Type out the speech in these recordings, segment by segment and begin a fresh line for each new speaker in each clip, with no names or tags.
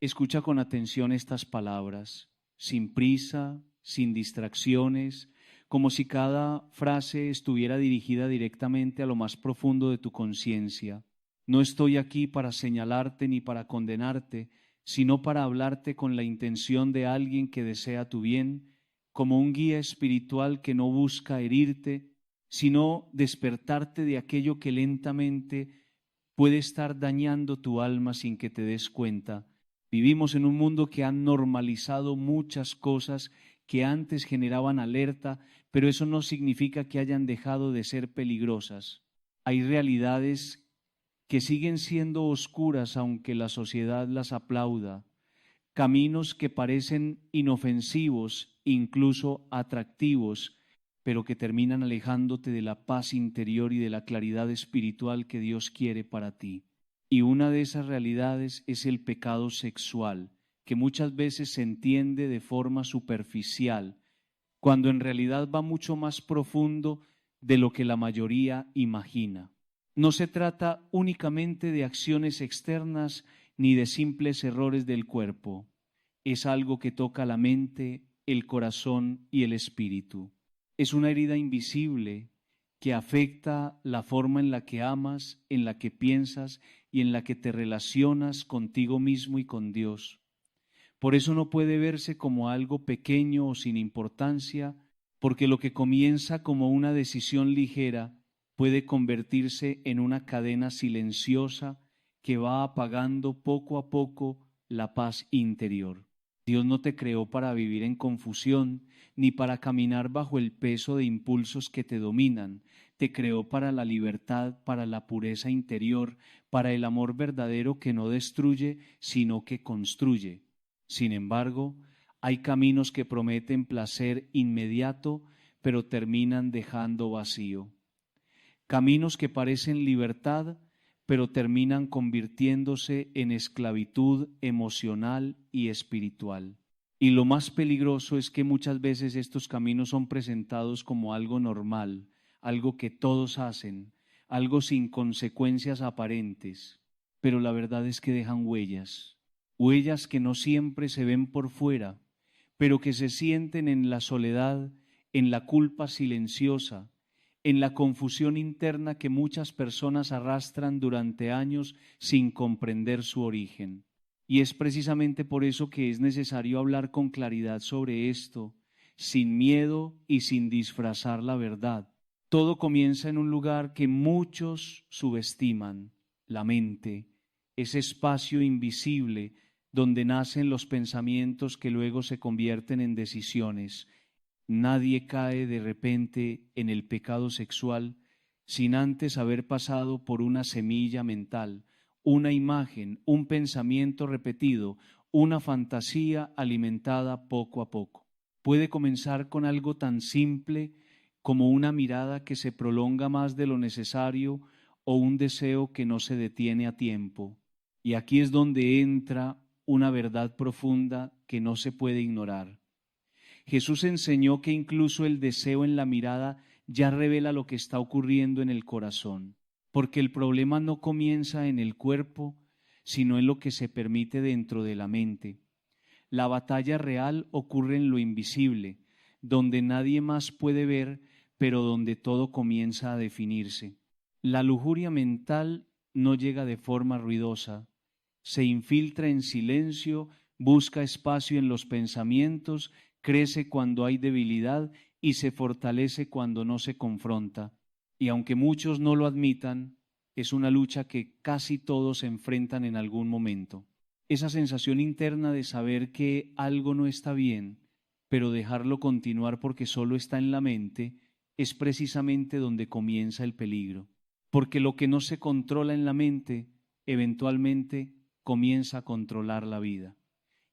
Escucha con atención estas palabras, sin prisa, sin distracciones, como si cada frase estuviera dirigida directamente a lo más profundo de tu conciencia. No estoy aquí para señalarte ni para condenarte, sino para hablarte con la intención de alguien que desea tu bien, como un guía espiritual que no busca herirte, sino despertarte de aquello que lentamente puede estar dañando tu alma sin que te des cuenta. Vivimos en un mundo que ha normalizado muchas cosas que antes generaban alerta, pero eso no significa que hayan dejado de ser peligrosas. Hay realidades que siguen siendo oscuras aunque la sociedad las aplauda, caminos que parecen inofensivos, incluso atractivos, pero que terminan alejándote de la paz interior y de la claridad espiritual que Dios quiere para ti. Y una de esas realidades es el pecado sexual, que muchas veces se entiende de forma superficial, cuando en realidad va mucho más profundo de lo que la mayoría imagina. No se trata únicamente de acciones externas ni de simples errores del cuerpo. Es algo que toca la mente, el corazón y el espíritu. Es una herida invisible que afecta la forma en la que amas, en la que piensas y en la que te relacionas contigo mismo y con Dios. Por eso no puede verse como algo pequeño o sin importancia, porque lo que comienza como una decisión ligera puede convertirse en una cadena silenciosa que va apagando poco a poco la paz interior. Dios no te creó para vivir en confusión, ni para caminar bajo el peso de impulsos que te dominan. Te creó para la libertad, para la pureza interior, para el amor verdadero que no destruye, sino que construye. Sin embargo, hay caminos que prometen placer inmediato, pero terminan dejando vacío. Caminos que parecen libertad, pero terminan convirtiéndose en esclavitud emocional y espiritual. Y lo más peligroso es que muchas veces estos caminos son presentados como algo normal, algo que todos hacen, algo sin consecuencias aparentes, pero la verdad es que dejan huellas, huellas que no siempre se ven por fuera, pero que se sienten en la soledad, en la culpa silenciosa, en la confusión interna que muchas personas arrastran durante años sin comprender su origen. Y es precisamente por eso que es necesario hablar con claridad sobre esto, sin miedo y sin disfrazar la verdad. Todo comienza en un lugar que muchos subestiman, la mente, ese espacio invisible donde nacen los pensamientos que luego se convierten en decisiones. Nadie cae de repente en el pecado sexual sin antes haber pasado por una semilla mental, una imagen, un pensamiento repetido, una fantasía alimentada poco a poco. Puede comenzar con algo tan simple como una mirada que se prolonga más de lo necesario o un deseo que no se detiene a tiempo. Y aquí es donde entra una verdad profunda que no se puede ignorar. Jesús enseñó que incluso el deseo en la mirada ya revela lo que está ocurriendo en el corazón, porque el problema no comienza en el cuerpo, sino en lo que se permite dentro de la mente. La batalla real ocurre en lo invisible, donde nadie más puede ver, pero donde todo comienza a definirse. La lujuria mental no llega de forma ruidosa, se infiltra en silencio, busca espacio en los pensamientos, crece cuando hay debilidad y se fortalece cuando no se confronta. Y aunque muchos no lo admitan, es una lucha que casi todos enfrentan en algún momento. Esa sensación interna de saber que algo no está bien, pero dejarlo continuar porque solo está en la mente, es precisamente donde comienza el peligro. Porque lo que no se controla en la mente, eventualmente comienza a controlar la vida.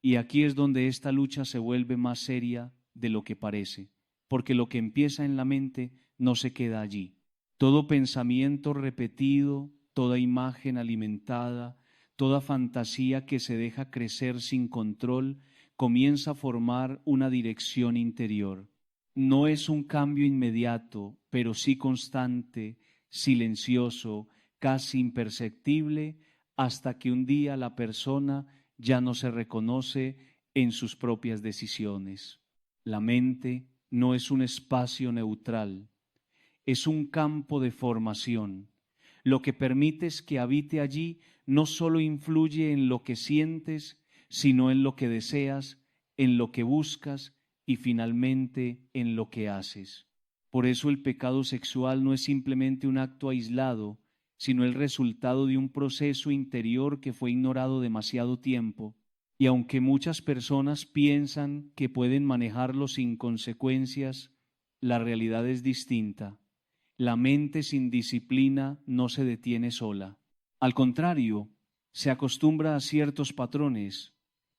Y aquí es donde esta lucha se vuelve más seria de lo que parece, porque lo que empieza en la mente no se queda allí. Todo pensamiento repetido, toda imagen alimentada, toda fantasía que se deja crecer sin control, comienza a formar una dirección interior. No es un cambio inmediato, pero sí constante, silencioso, casi imperceptible, hasta que un día la persona ya no se reconoce en sus propias decisiones. La mente no es un espacio neutral, es un campo de formación. Lo que permites que habite allí no solo influye en lo que sientes, sino en lo que deseas, en lo que buscas y finalmente en lo que haces. Por eso el pecado sexual no es simplemente un acto aislado, sino el resultado de un proceso interior que fue ignorado demasiado tiempo. Y aunque muchas personas piensan que pueden manejarlo sin consecuencias, la realidad es distinta. La mente sin disciplina no se detiene sola. Al contrario, se acostumbra a ciertos patrones,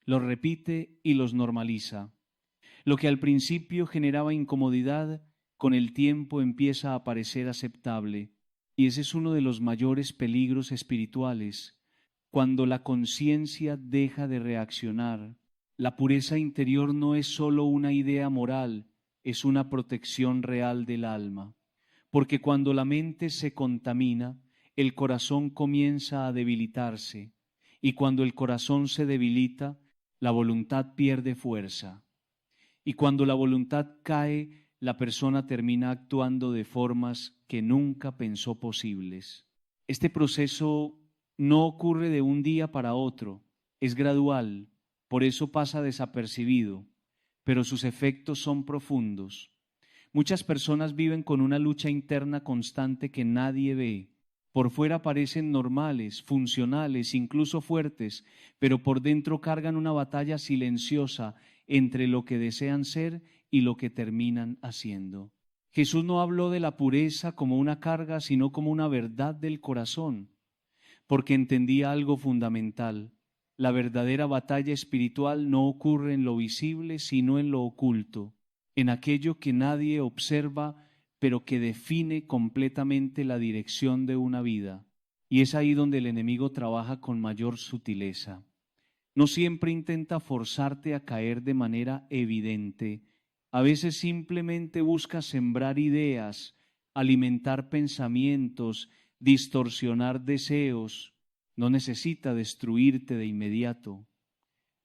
los repite y los normaliza. Lo que al principio generaba incomodidad, con el tiempo empieza a parecer aceptable. Y ese es uno de los mayores peligros espirituales. Cuando la conciencia deja de reaccionar, la pureza interior no es solo una idea moral, es una protección real del alma. Porque cuando la mente se contamina, el corazón comienza a debilitarse, y cuando el corazón se debilita, la voluntad pierde fuerza. Y cuando la voluntad cae, la persona termina actuando de formas que nunca pensó posibles. Este proceso no ocurre de un día para otro, es gradual, por eso pasa desapercibido, pero sus efectos son profundos. Muchas personas viven con una lucha interna constante que nadie ve. Por fuera parecen normales, funcionales, incluso fuertes, pero por dentro cargan una batalla silenciosa entre lo que desean ser y lo que terminan haciendo. Jesús no habló de la pureza como una carga, sino como una verdad del corazón, porque entendía algo fundamental. La verdadera batalla espiritual no ocurre en lo visible, sino en lo oculto, en aquello que nadie observa, pero que define completamente la dirección de una vida. Y es ahí donde el enemigo trabaja con mayor sutileza. No siempre intenta forzarte a caer de manera evidente. A veces simplemente busca sembrar ideas, alimentar pensamientos, distorsionar deseos. No necesita destruirte de inmediato.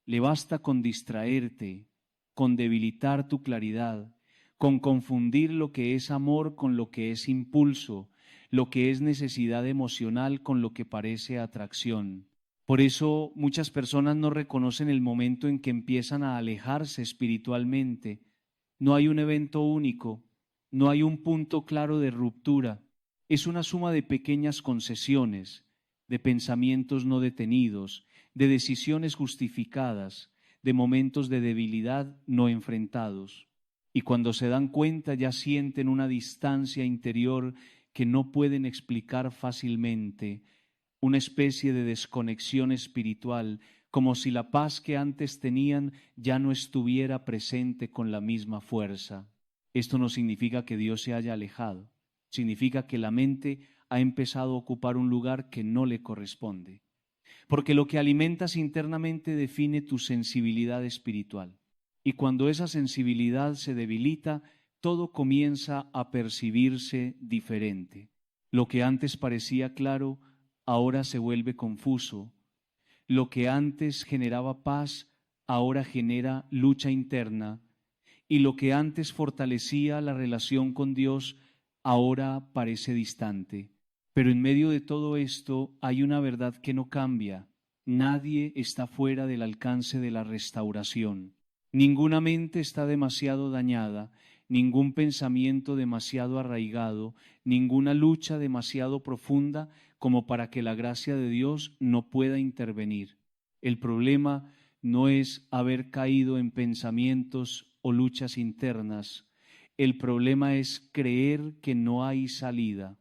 Le basta con distraerte, con debilitar tu claridad, con confundir lo que es amor con lo que es impulso, lo que es necesidad emocional con lo que parece atracción. Por eso muchas personas no reconocen el momento en que empiezan a alejarse espiritualmente. No hay un evento único, no hay un punto claro de ruptura. Es una suma de pequeñas concesiones, de pensamientos no detenidos, de decisiones justificadas, de momentos de debilidad no enfrentados. Y cuando se dan cuenta ya sienten una distancia interior que no pueden explicar fácilmente, una especie de desconexión espiritual, como si la paz que antes tenían ya no estuviera presente con la misma fuerza. Esto no significa que Dios se haya alejado, significa que la mente ha empezado a ocupar un lugar que no le corresponde. Porque lo que alimentas internamente define tu sensibilidad espiritual. Y cuando esa sensibilidad se debilita, todo comienza a percibirse diferente. Lo que antes parecía claro, ahora se vuelve confuso. Lo que antes generaba paz, ahora genera lucha interna. Y lo que antes fortalecía la relación con Dios, ahora parece distante. Pero en medio de todo esto hay una verdad que no cambia. Nadie está fuera del alcance de la restauración. Ninguna mente está demasiado dañada, ningún pensamiento demasiado arraigado, ninguna lucha demasiado profunda como para que la gracia de Dios no pueda intervenir. El problema no es haber caído en pensamientos o luchas internas. El problema es creer que no hay salida,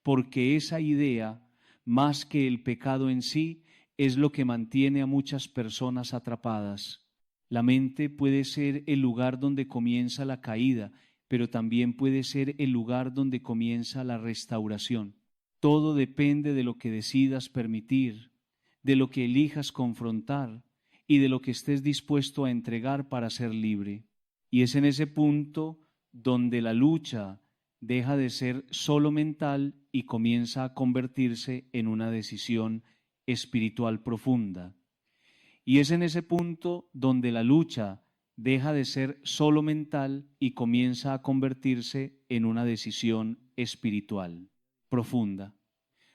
porque esa idea, más que el pecado en sí, es lo que mantiene a muchas personas atrapadas. La mente puede ser el lugar donde comienza la caída, pero también puede ser el lugar donde comienza la restauración. Todo depende de lo que decidas permitir, de lo que elijas confrontar y de lo que estés dispuesto a entregar para ser libre. Y es en ese punto donde la lucha deja de ser solo mental y comienza a convertirse en una decisión espiritual profunda. Y es en ese punto donde la lucha deja de ser solo mental y comienza a convertirse en una decisión espiritual profunda.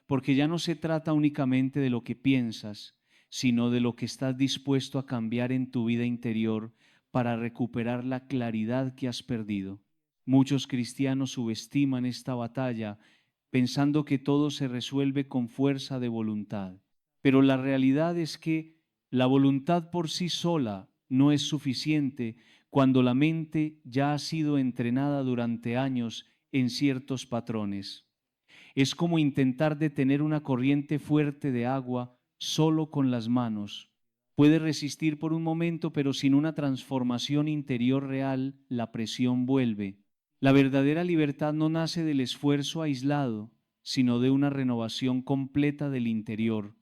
Porque ya no se trata únicamente de lo que piensas, sino de lo que estás dispuesto a cambiar en tu vida interior para recuperar la claridad que has perdido. Muchos cristianos subestiman esta batalla pensando que todo se resuelve con fuerza de voluntad. Pero la realidad es que la voluntad por sí sola no es suficiente cuando la mente ya ha sido entrenada durante años en ciertos patrones. Es como intentar detener una corriente fuerte de agua solo con las manos. Puede resistir por un momento, pero sin una transformación interior real, la presión vuelve. La verdadera libertad no nace del esfuerzo aislado, sino de una renovación completa del interior.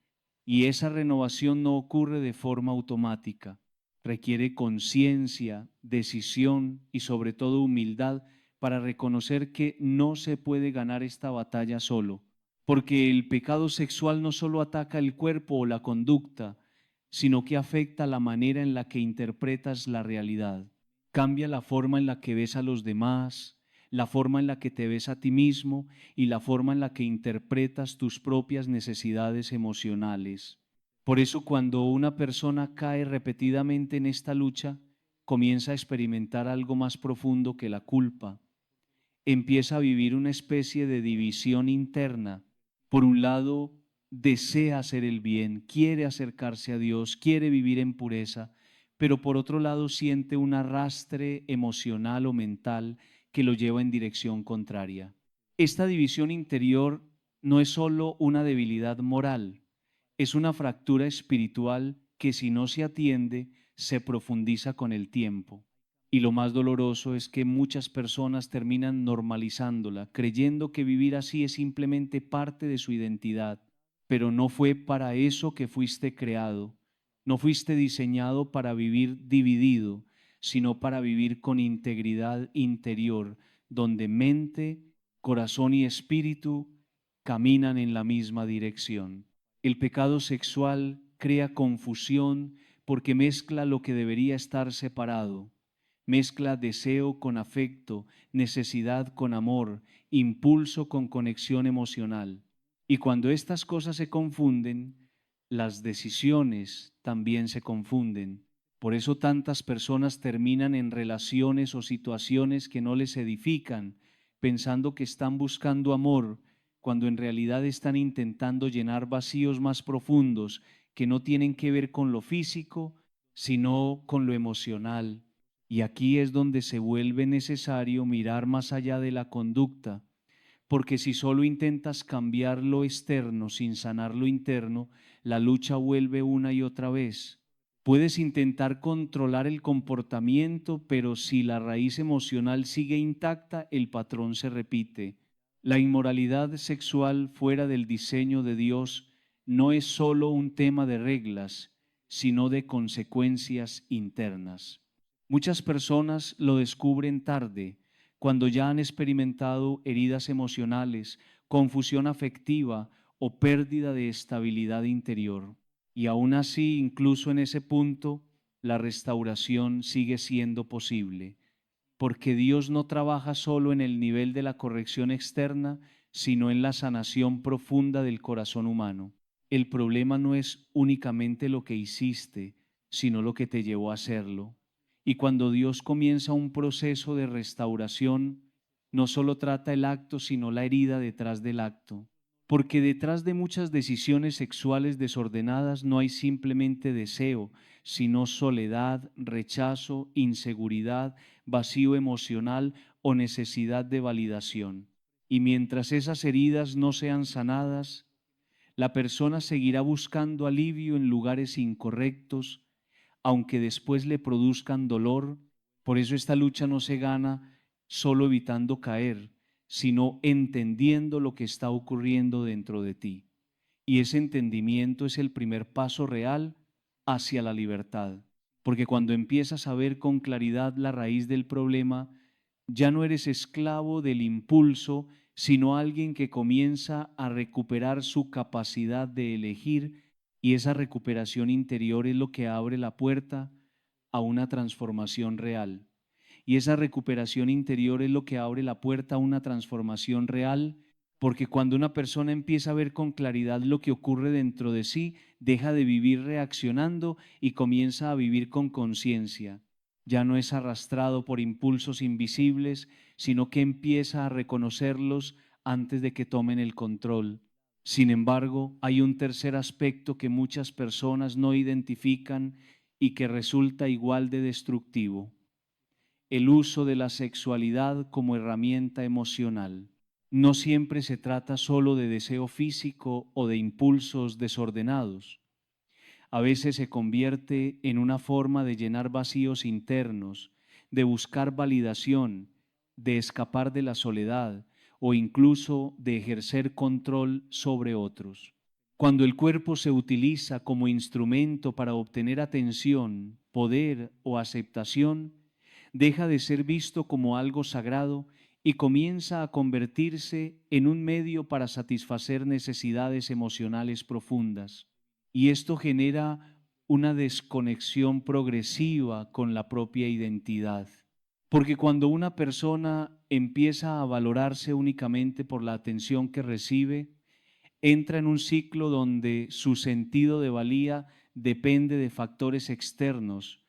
Y esa renovación no ocurre de forma automática. Requiere conciencia, decisión y sobre todo humildad para reconocer que no se puede ganar esta batalla solo, porque el pecado sexual no solo ataca el cuerpo o la conducta, sino que afecta la manera en la que interpretas la realidad. Cambia la forma en la que ves a los demás, la forma en la que te ves a ti mismo y la forma en la que interpretas tus propias necesidades emocionales. Por eso cuando una persona cae repetidamente en esta lucha, comienza a experimentar algo más profundo que la culpa. Empieza a vivir una especie de división interna. Por un lado, desea hacer el bien, quiere acercarse a Dios, quiere vivir en pureza, pero por otro lado siente un arrastre emocional o mental que lo lleva en dirección contraria. Esta división interior no es solo una debilidad moral, es una fractura espiritual que si no se atiende, se profundiza con el tiempo. Y lo más doloroso es que muchas personas terminan normalizándola, creyendo que vivir así es simplemente parte de su identidad. Pero no fue para eso que fuiste creado. No fuiste diseñado para vivir dividido, sino para vivir con integridad interior, donde mente, corazón y espíritu caminan en la misma dirección. El pecado sexual crea confusión porque mezcla lo que debería estar separado. Mezcla deseo con afecto, necesidad con amor, impulso con conexión emocional. Y cuando estas cosas se confunden, las decisiones también se confunden. Por eso tantas personas terminan en relaciones o situaciones que no les edifican, pensando que están buscando amor, cuando en realidad están intentando llenar vacíos más profundos que no tienen que ver con lo físico, sino con lo emocional. Y aquí es donde se vuelve necesario mirar más allá de la conducta, porque si solo intentas cambiar lo externo sin sanar lo interno, la lucha vuelve una y otra vez. Puedes intentar controlar el comportamiento, pero si la raíz emocional sigue intacta, el patrón se repite. La inmoralidad sexual fuera del diseño de Dios no es solo un tema de reglas, sino de consecuencias internas. Muchas personas lo descubren tarde, cuando ya han experimentado heridas emocionales, confusión afectiva o pérdida de estabilidad interior. Y aún así, incluso en ese punto, la restauración sigue siendo posible, porque Dios no trabaja solo en el nivel de la corrección externa, sino en la sanación profunda del corazón humano. El problema no es únicamente lo que hiciste, sino lo que te llevó a hacerlo. Y cuando Dios comienza un proceso de restauración, no solo trata el acto, sino la herida detrás del acto. Porque detrás de muchas decisiones sexuales desordenadas no hay simplemente deseo, sino soledad, rechazo, inseguridad, vacío emocional o necesidad de validación. Y mientras esas heridas no sean sanadas, la persona seguirá buscando alivio en lugares incorrectos, aunque después le produzcan dolor. Por eso esta lucha no se gana solo evitando caer, sino entendiendo lo que está ocurriendo dentro de ti. Y ese entendimiento es el primer paso real hacia la libertad, porque cuando empiezas a ver con claridad la raíz del problema, ya no eres esclavo del impulso, sino alguien que comienza a recuperar su capacidad de elegir Y esa recuperación interior es lo que abre la puerta a una transformación real. Y esa recuperación interior es lo que abre la puerta a una transformación real, porque cuando una persona empieza a ver con claridad lo que ocurre dentro de sí, deja de vivir reaccionando y comienza a vivir con conciencia. Ya no es arrastrado por impulsos invisibles, sino que empieza a reconocerlos antes de que tomen el control. Sin embargo, hay un tercer aspecto que muchas personas no identifican y que resulta igual de destructivo: el uso de la sexualidad como herramienta emocional. No siempre se trata solo de deseo físico o de impulsos desordenados. A veces se convierte en una forma de llenar vacíos internos, de buscar validación, de escapar de la soledad o incluso de ejercer control sobre otros. Cuando el cuerpo se utiliza como instrumento para obtener atención, poder o aceptación, deja de ser visto como algo sagrado y comienza a convertirse en un medio para satisfacer necesidades emocionales profundas. Y esto genera una desconexión progresiva con la propia identidad. Porque cuando una persona empieza a valorarse únicamente por la atención que recibe, entra en un ciclo donde su sentido de valía depende de factores externos,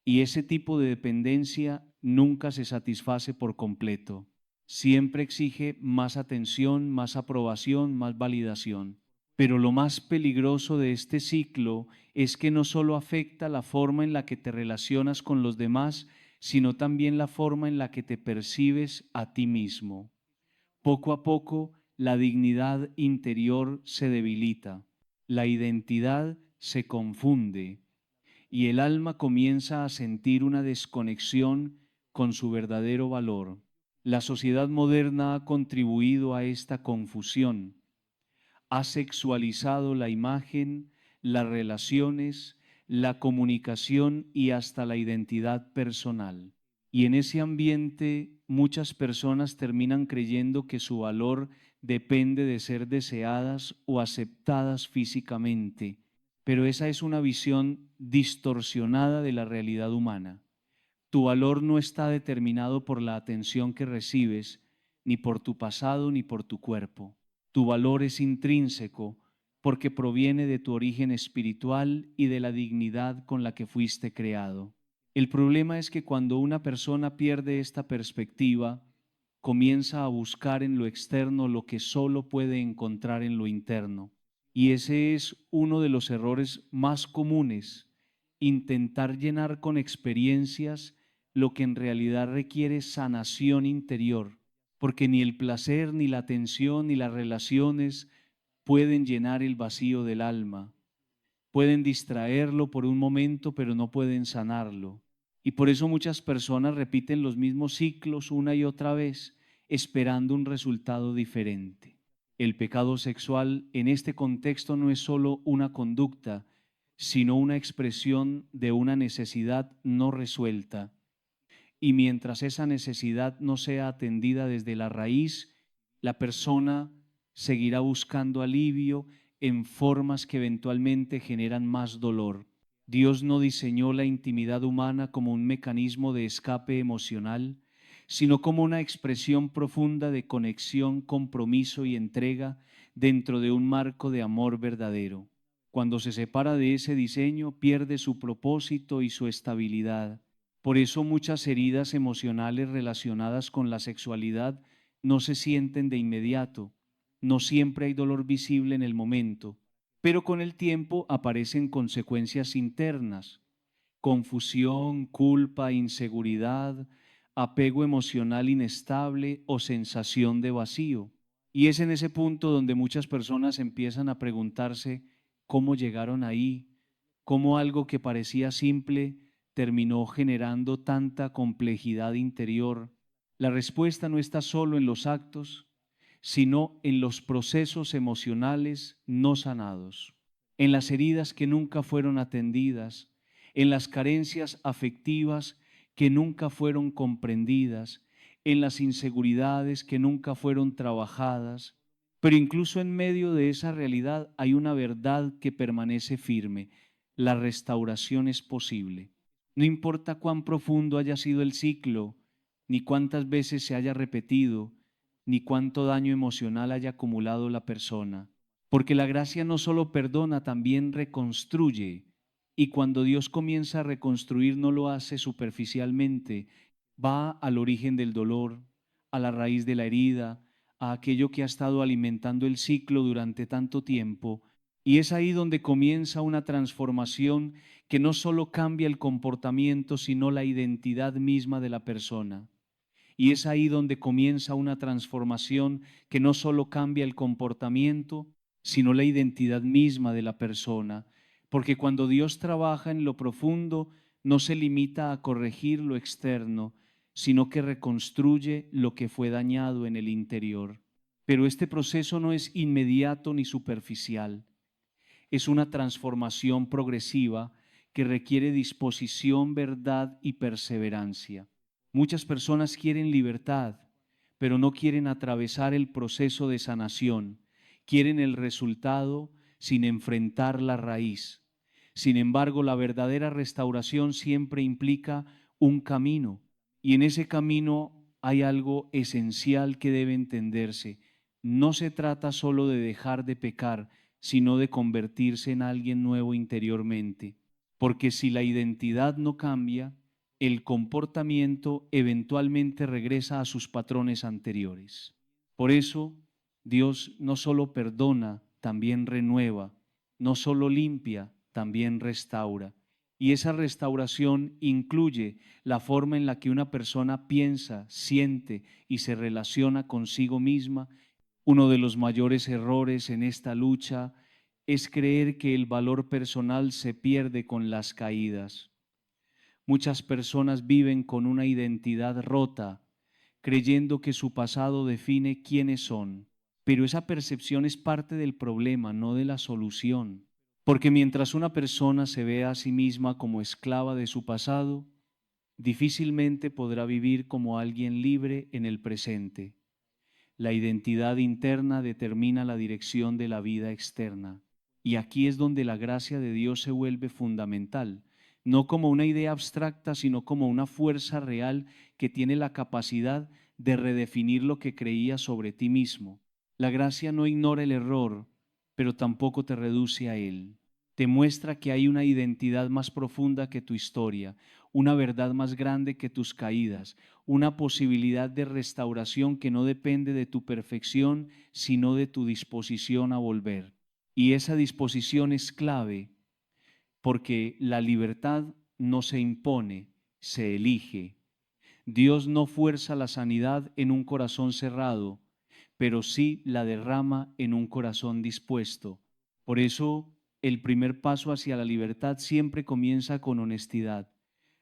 y ese tipo de dependencia nunca se satisface por completo. Siempre exige más atención, más aprobación, más validación. Pero lo más peligroso de este ciclo es que no solo afecta la forma en la que te relacionas con los demás, sino también la forma en la que te percibes a ti mismo. Poco a poco, la dignidad interior se debilita, la identidad se confunde y el alma comienza a sentir una desconexión con su verdadero valor. La sociedad moderna ha contribuido a esta confusión. Ha sexualizado la imagen, las relaciones, la comunicación y hasta la identidad personal. Y en ese ambiente muchas personas terminan creyendo que su valor depende de ser deseadas o aceptadas físicamente, pero esa es una visión distorsionada de la realidad humana. Tu valor no está determinado por la atención que recibes, ni por tu pasado, ni por tu cuerpo. Tu valor es intrínseco porque proviene de tu origen espiritual y de la dignidad con la que fuiste creado. El problema es que cuando una persona pierde esta perspectiva, comienza a buscar en lo externo lo que solo puede encontrar en lo interno. Y ese es uno de los errores más comunes: intentar llenar con experiencias lo que en realidad requiere sanación interior, porque ni el placer, ni la atención, ni las relaciones pueden llenar el vacío del alma. Pueden distraerlo por un momento, pero no pueden sanarlo. Y por eso muchas personas repiten los mismos ciclos una y otra vez, esperando un resultado diferente. El pecado sexual en este contexto no es solo una conducta, sino una expresión de una necesidad no resuelta. Y mientras esa necesidad no sea atendida desde la raíz, la persona seguirá buscando alivio en formas que eventualmente generan más dolor. Dios no diseñó la intimidad humana como un mecanismo de escape emocional, sino como una expresión profunda de conexión, compromiso y entrega dentro de un marco de amor verdadero. Cuando se separa de ese diseño, pierde su propósito y su estabilidad. Por eso muchas heridas emocionales relacionadas con la sexualidad no se sienten de inmediato. No siempre hay dolor visible en el momento, pero con el tiempo aparecen consecuencias internas: confusión, culpa, inseguridad, apego emocional inestable o sensación de vacío. Y es en ese punto donde muchas personas empiezan a preguntarse cómo llegaron ahí, cómo algo que parecía simple terminó generando tanta complejidad interior. La respuesta no está solo en los actos, sino en los procesos emocionales no sanados, en las heridas que nunca fueron atendidas, en las carencias afectivas que nunca fueron comprendidas, en las inseguridades que nunca fueron trabajadas. Pero incluso en medio de esa realidad hay una verdad que permanece firme: la restauración es posible. No importa cuán profundo haya sido el ciclo, ni cuántas veces se haya repetido, ni cuánto daño emocional haya acumulado la persona. Porque la gracia no solo perdona, también reconstruye. Y cuando Dios comienza a reconstruir, no lo hace superficialmente, va al origen del dolor, a la raíz de la herida, a aquello que ha estado alimentando el ciclo durante tanto tiempo. Y es ahí donde comienza una transformación que no solo cambia el comportamiento, sino la identidad misma de la persona. Y es ahí donde comienza una transformación que no solo cambia el comportamiento, sino la identidad misma de la persona. Porque cuando Dios trabaja en lo profundo, no se limita a corregir lo externo, sino que reconstruye lo que fue dañado en el interior. Pero este proceso no es inmediato ni superficial. Es una transformación progresiva que requiere disposición, verdad y perseverancia. Muchas personas quieren libertad, pero no quieren atravesar el proceso de sanación. Quieren el resultado sin enfrentar la raíz. Sin embargo, la verdadera restauración siempre implica un camino, y en ese camino hay algo esencial que debe entenderse. No se trata solo de dejar de pecar, sino de convertirse en alguien nuevo interiormente. Porque si la identidad no cambia, el comportamiento eventualmente regresa a sus patrones anteriores. Por eso, Dios no solo perdona, también renueva, no solo limpia, también restaura. Y esa restauración incluye la forma en la que una persona piensa, siente y se relaciona consigo misma. Uno de los mayores errores en esta lucha es creer que el valor personal se pierde con las caídas. Muchas personas viven con una identidad rota, creyendo que su pasado define quiénes son. Pero esa percepción es parte del problema, no de la solución. Porque mientras una persona se ve a sí misma como esclava de su pasado, difícilmente podrá vivir como alguien libre en el presente. La identidad interna determina la dirección de la vida externa. Y aquí es donde la gracia de Dios se vuelve fundamental, no como una idea abstracta, sino como una fuerza real que tiene la capacidad de redefinir lo que creías sobre ti mismo. La gracia no ignora el error, pero tampoco te reduce a él. Te muestra que hay una identidad más profunda que tu historia, una verdad más grande que tus caídas, una posibilidad de restauración que no depende de tu perfección, sino de tu disposición a volver. Y esa disposición es clave, porque la libertad no se impone, se elige. Dios no fuerza la sanidad en un corazón cerrado, pero sí la derrama en un corazón dispuesto. Por eso, el primer paso hacia la libertad siempre comienza con honestidad.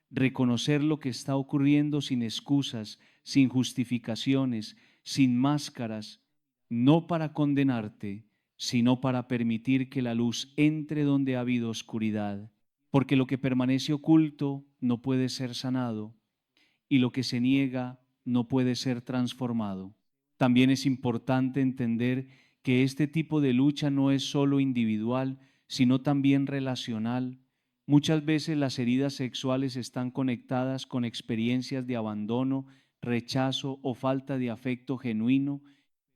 Reconocer lo que está ocurriendo sin excusas, sin justificaciones, sin máscaras, no para condenarte, sino para permitir que la luz entre donde ha habido oscuridad. Porque lo que permanece oculto no puede ser sanado, y lo que se niega no puede ser transformado. También es importante entender que este tipo de lucha no es solo individual, sino también relacional. Muchas veces las heridas sexuales están conectadas con experiencias de abandono, rechazo o falta de afecto genuino,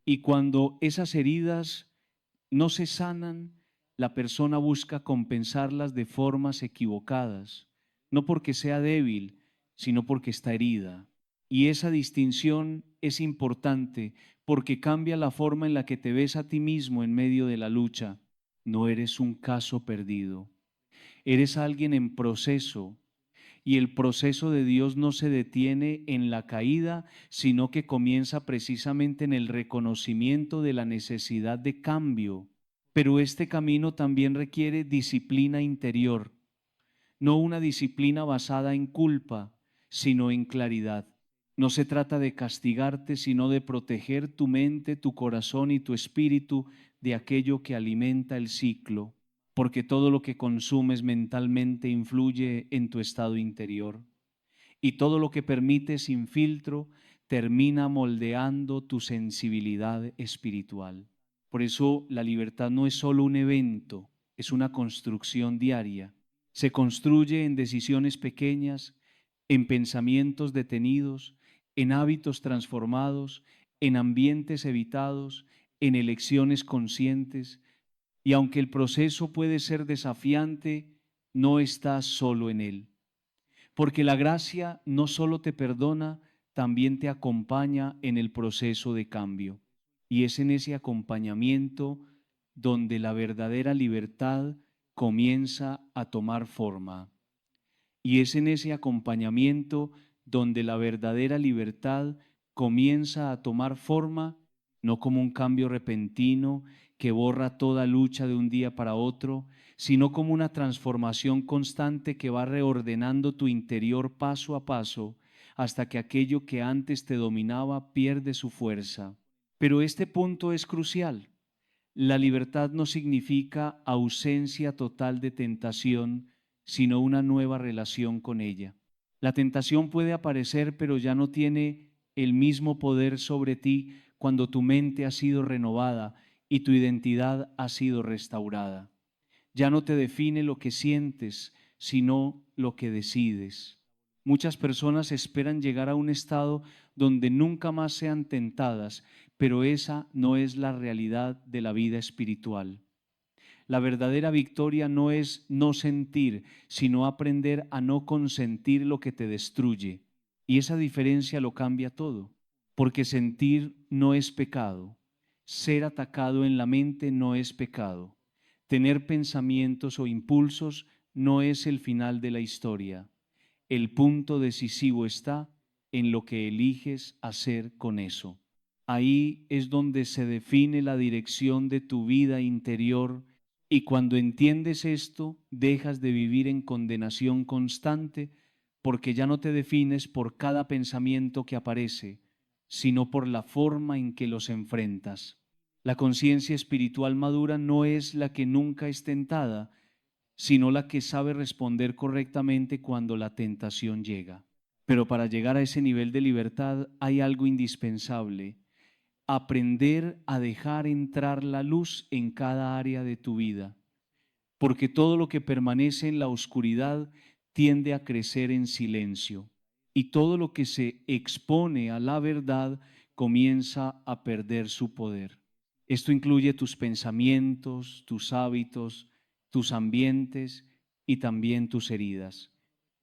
y cuando esas heridas no se sanan, la persona busca compensarlas de formas equivocadas, no porque sea débil, sino porque está herida. Y esa distinción es importante porque cambia la forma en la que te ves a ti mismo en medio de la lucha. No eres un caso perdido, eres alguien en proceso. Y el proceso de Dios no se detiene en la caída, sino que comienza precisamente en el reconocimiento de la necesidad de cambio. Pero este camino también requiere disciplina interior, no una disciplina basada en culpa, sino en claridad. No se trata de castigarte, sino de proteger tu mente, tu corazón y tu espíritu de aquello que alimenta el ciclo, porque todo lo que consumes mentalmente influye en tu estado interior, y todo lo que permites sin filtro termina moldeando tu sensibilidad espiritual. Por eso la libertad no es solo un evento, es una construcción diaria. Se construye en decisiones pequeñas, en pensamientos detenidos, en hábitos transformados, en ambientes evitados, en elecciones conscientes. Y aunque el proceso puede ser desafiante, no estás solo en él. Porque la gracia no solo te perdona, también te acompaña en el proceso de cambio. Y es en ese acompañamiento donde la verdadera libertad comienza a tomar forma. Y es en ese acompañamiento donde la verdadera libertad comienza a tomar forma, no como un cambio repentino que borra toda lucha de un día para otro, sino como una transformación constante que va reordenando tu interior paso a paso hasta que aquello que antes te dominaba pierde su fuerza. Pero este punto es crucial. La libertad no significa ausencia total de tentación, sino una nueva relación con ella. La tentación puede aparecer, pero ya no tiene el mismo poder sobre ti cuando tu mente ha sido renovada y tu identidad ha sido restaurada. Ya no te define lo que sientes, sino lo que decides. Muchas personas esperan llegar a un estado donde nunca más sean tentadas, pero esa no es la realidad de la vida espiritual. La verdadera victoria no es no sentir, sino aprender a no consentir lo que te destruye. Y esa diferencia lo cambia todo, porque sentir no es pecado, ser atacado en la mente no es pecado, tener pensamientos o impulsos no es el final de la historia. El punto decisivo está en lo que eliges hacer con eso. Ahí es donde se define la dirección de tu vida interior, y cuando entiendes esto, dejas de vivir en condenación constante, porque ya no te defines por cada pensamiento que aparece, sino por la forma en que los enfrentas. La conciencia espiritual madura no es la que nunca es tentada, sino la que sabe responder correctamente cuando la tentación llega. Pero para llegar a ese nivel de libertad hay algo indispensable: aprender a dejar entrar la luz en cada área de tu vida, porque todo lo que permanece en la oscuridad tiende a crecer en silencio, y todo lo que se expone a la verdad comienza a perder su poder. Esto incluye tus pensamientos, tus hábitos, tus ambientes y también tus heridas,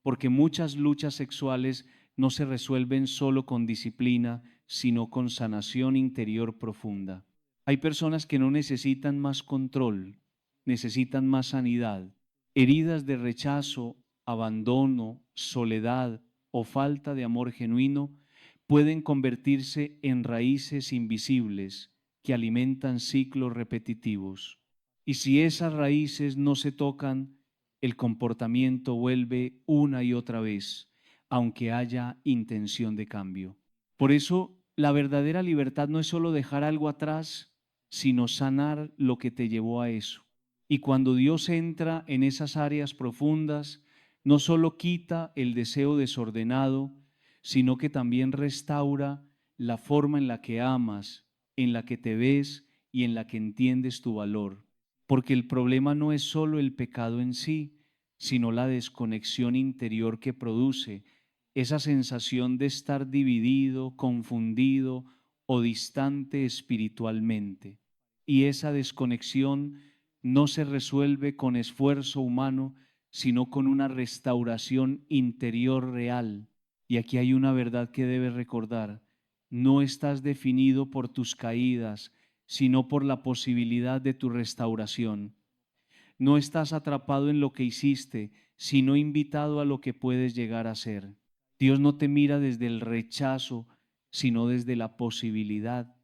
porque muchas luchas sexuales no se resuelven solo con disciplina, sino con sanación interior profunda. Hay personas que no necesitan más control, necesitan más sanidad. Heridas de rechazo, abandono, soledad o falta de amor genuino pueden convertirse en raíces invisibles que alimentan ciclos repetitivos. Y si esas raíces no se tocan, el comportamiento vuelve una y otra vez, aunque haya intención de cambio. Por eso, la verdadera libertad no es solo dejar algo atrás, sino sanar lo que te llevó a eso. Y cuando Dios entra en esas áreas profundas, no solo quita el deseo desordenado, sino que también restaura la forma en la que amas, en la que te ves y en la que entiendes tu valor. Porque el problema no es solo el pecado en sí, sino la desconexión interior que produce, esa sensación de estar dividido, confundido o distante espiritualmente. Y esa desconexión no se resuelve con esfuerzo humano, sino con una restauración interior real. Y aquí hay una verdad que debes recordar: no estás definido por tus caídas, sino por la posibilidad de tu restauración. No estás atrapado en lo que hiciste, sino invitado a lo que puedes llegar a ser. Dios no te mira desde el rechazo, sino desde la posibilidad.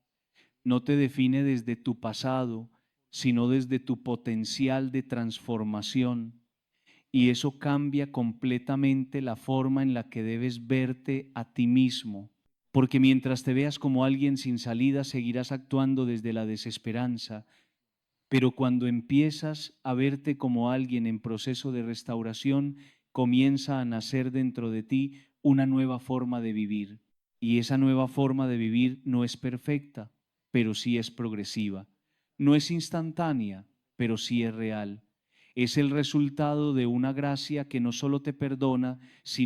No te define desde tu pasado, sino desde tu potencial de transformación. Y eso cambia completamente la forma en la que debes verte a ti mismo. Porque mientras te veas como alguien sin salida, seguirás actuando desde la desesperanza. Pero cuando empiezas a verte como alguien en proceso de restauración, comienza a nacer dentro de ti una nueva forma de vivir. Y esa nueva forma de vivir no es perfecta, pero sí es progresiva. no es instantánea, pero sí es real. Es el resultado de una gracia que no solo te perdona, sino